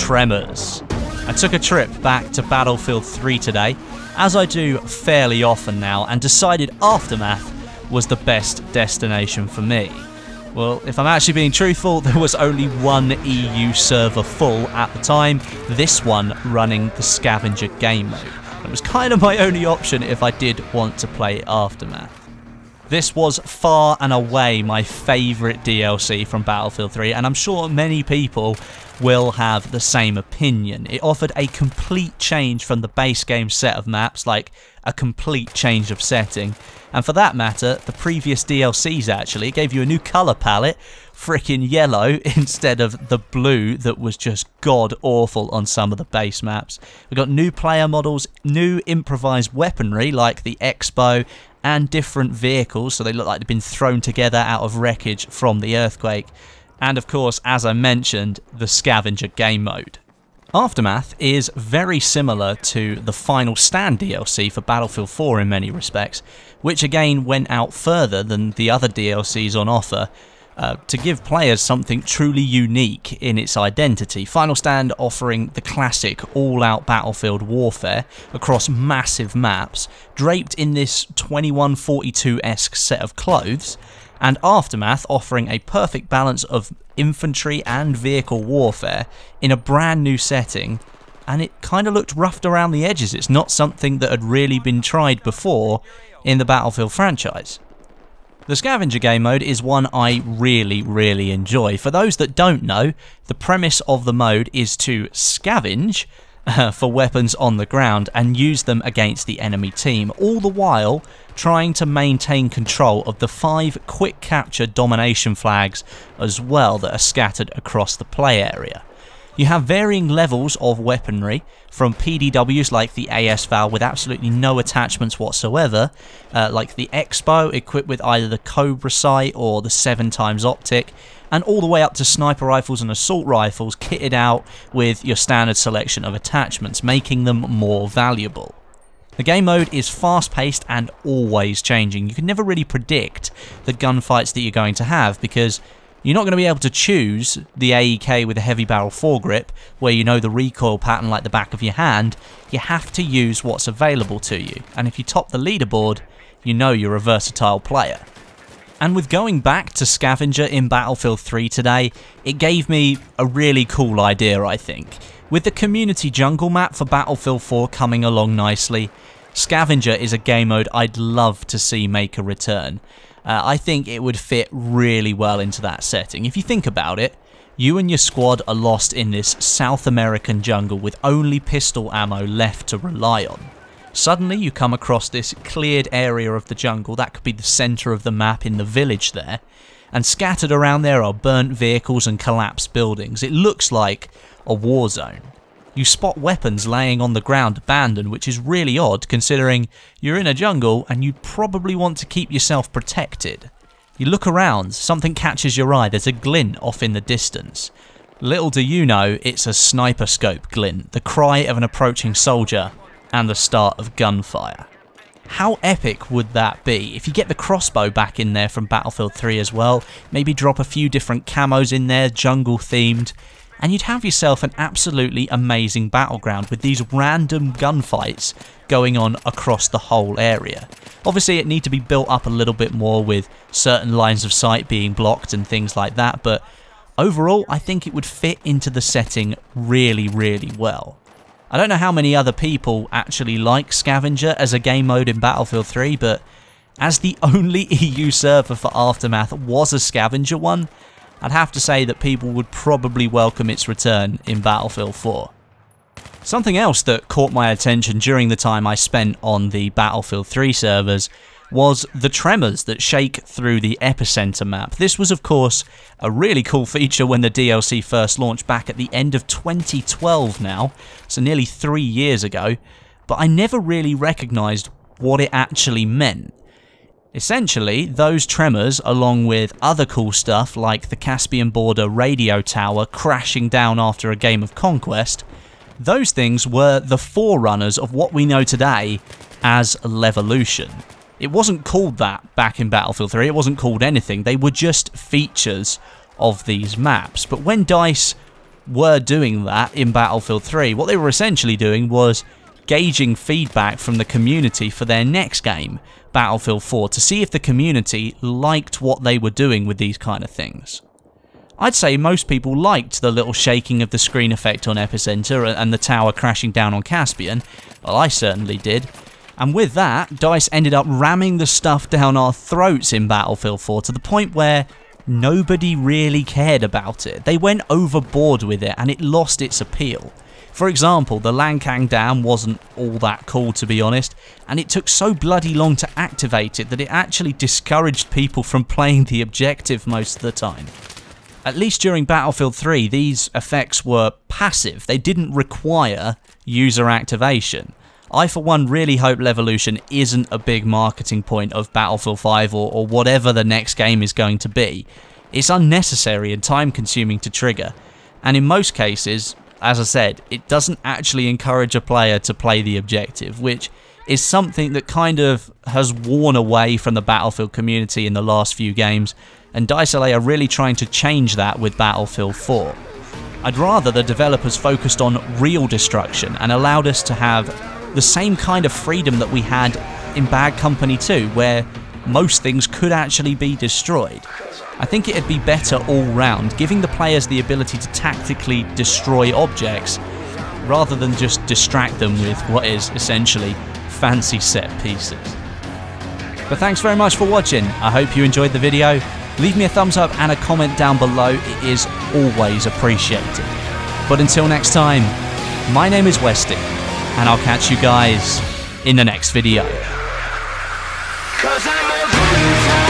Tremors. I took a trip back to Battlefield 3 today, as I do fairly often now, and decided Aftermath was the best destination for me. Well, if I'm actually being truthful, there was only one EU server full at the time, this one running the Scavenger game mode. It was kind of my only option if I did want to play Aftermath. This was far and away my favourite DLC from Battlefield 3, and I'm sure many people will have the same opinion. It offered a complete change from the base game set of maps, like a complete change of setting. And for that matter, the previous DLCs actually gave you a new colour palette, frickin' yellow instead of the blue that was just god awful on some of the base maps. We got new player models, new improvised weaponry like the X-Bow, and different vehicles, so they look like they've been thrown together out of wreckage from the earthquake. And of course, as I mentioned, the Scavenger game mode. Aftermath is very similar to the Final Stand DLC for Battlefield 4 in many respects, which again went out further than the other DLCs on offer to give players something truly unique in its identity. Final Stand offering the classic all-out battlefield warfare across massive maps, draped in this 2142-esque set of clothes, and Aftermath offering a perfect balance of infantry and vehicle warfare in a brand new setting, and it kind of looked roughed around the edges. It's not something that had really been tried before in the Battlefield franchise. The Scavenger game mode is one I really enjoy. For those that don't know, the premise of the mode is to scavenge for weapons on the ground and use them against the enemy team, all the while trying to maintain control of the 5 quick capture domination flags as well that are scattered across the play area. You have varying levels of weaponry, from PDWs like the AS-Val with absolutely no attachments whatsoever, like the X-Bow equipped with either the Cobra sight or the 7x optic, and all the way up to sniper rifles and assault rifles kitted out with your standard selection of attachments, making them more valuable. The game mode is fast-paced and always changing. You can never really predict the gunfights that you're going to have, because you're not going to be able to choose the AEK with a heavy barrel foregrip, where you know the recoil pattern like the back of your hand. You have to use what's available to you, and if you top the leaderboard, you know you're a versatile player. And with going back to Scavenger in Battlefield 3 today, it gave me a really cool idea, I think. With the community jungle map for Battlefield 4 coming along nicely, Scavenger is a game mode I'd love to see make a return. I think it would fit really well into that setting. If you think about it, you and your squad are lost in this South American jungle with only pistol ammo left to rely on. Suddenly you come across this cleared area of the jungle, that could be the centre of the map in the village there, and scattered around there are burnt vehicles and collapsed buildings. It looks like a war zone. You spot weapons laying on the ground abandoned, which is really odd considering you're in a jungle and you probably want to keep yourself protected. You look around, something catches your eye, there's a glint off in the distance. Little do you know, it's a sniper scope glint, the cry of an approaching soldier, and the start of gunfire. How epic would that be? If you get the crossbow back in there from Battlefield 3 as well, maybe drop a few different camos in there, jungle themed, and you'd have yourself an absolutely amazing battleground with these random gunfights going on across the whole area. Obviously it needs to be built up a little bit more with certain lines of sight being blocked and things like that, but overall I think it would fit into the setting really well. I don't know how many other people actually like Scavenger as a game mode in Battlefield 3, but as the only EU server for Aftermath was a Scavenger one, I'd have to say that people would probably welcome its return in Battlefield 4. Something else that caught my attention during the time I spent on the Battlefield 3 servers was the Tremors that shake through the Epicenter map. This was of course a really cool feature when the DLC first launched back at the end of 2012 now, so nearly 3 years ago, but I never really recognised what it actually meant. Essentially, those Tremors, along with other cool stuff like the Caspian border radio tower crashing down after a game of conquest, those things were the forerunners of what we know today as Levolution. It wasn't called that back in Battlefield 3, it wasn't called anything, they were just features of these maps. But when DICE were doing that in Battlefield 3. What they were essentially doing was gauging feedback from the community for their next game, Battlefield 4, to see if the community liked what they were doing with these kind of things. I'd say most people liked the little shaking of the screen effect on Epicenter and the tower crashing down on Caspian. Well, I certainly did. And with that, DICE ended up ramming the stuff down our throats in Battlefield 4 to the point where nobody really cared about it. They went overboard with it and it lost its appeal. For example, the Lankang Dam wasn't all that cool, to be honest, and it took so bloody long to activate it that it actually discouraged people from playing the objective most of the time. At least during Battlefield 3, these effects were passive. They didn't require user activation. I, for one, really hope Levolution isn't a big marketing point of Battlefield 5 or whatever the next game is going to be. It's unnecessary and time-consuming to trigger, and in most cases, as I said, it doesn't actually encourage a player to play the objective, which is something that kind of has worn away from the Battlefield community in the last few games, and DICE LA are really trying to change that with Battlefield 4. I'd rather the developers focused on real destruction and allowed us to have the same kind of freedom that we had in Bad Company 2, where most things could actually be destroyed. I think it'd be better all round, giving the players the ability to tactically destroy objects, rather than just distract them with what is essentially fancy set pieces. But thanks very much for watching. I hope you enjoyed the video. Leave me a thumbs up and a comment down below, it is always appreciated. But until next time, my name is Westy, and I'll catch you guys in the next video. 'Cause I'm a